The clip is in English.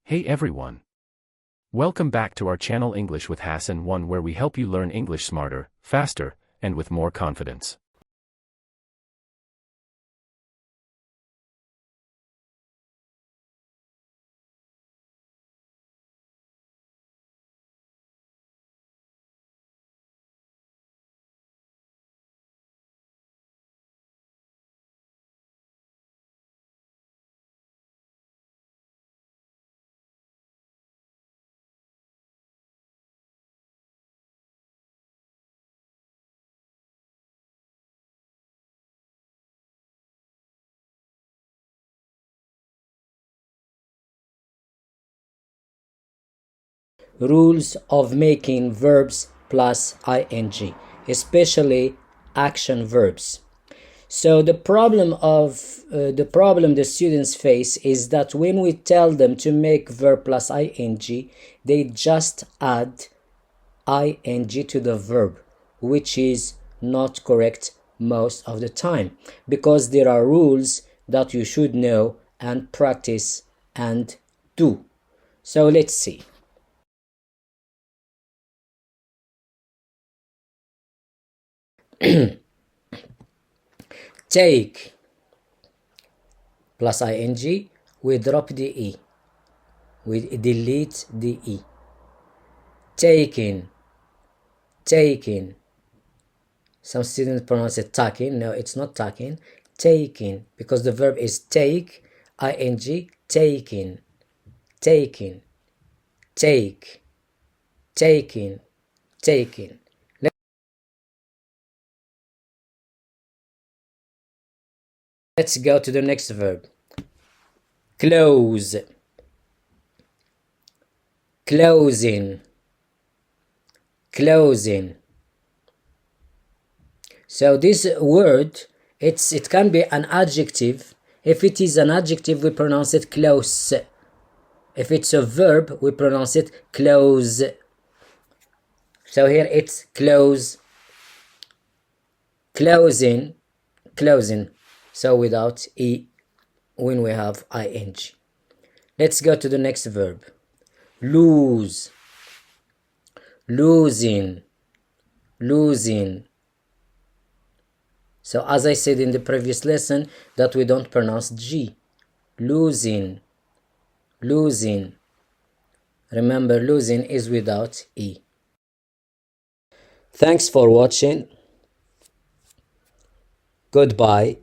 Hey everyone! Welcome back to our channel English with Hassan 1, where we help you learn English smarter, faster, and with more confidence. Rules of making verbs plus ing, especially action verbs. So the problem the students face is that when we tell them to make verb plus ing, they just add ing to the verb, which is not correct most of the time, because there are rules that you should know and practice and do. So let's see. Take plus ing, we drop the e, we delete the e. Taking, taking. Some students pronounce it taking. No, it's not taking. Taking, because the verb is take, ing, taking, taking, take, taking, taking. Let's go to the next verb. Close, closing, closing. So this word, it can be an adjective. If it is an adjective, we pronounce it close. If it's a verb, we pronounce it close. So here it's close, closing, closing. So without e when we have ing. Let's go to the next verb. Lose, losing, losing. So as I said in the previous lesson, that we don't pronounce G. Losing, losing. Remember, losing is without E. Thanks for watching. Goodbye.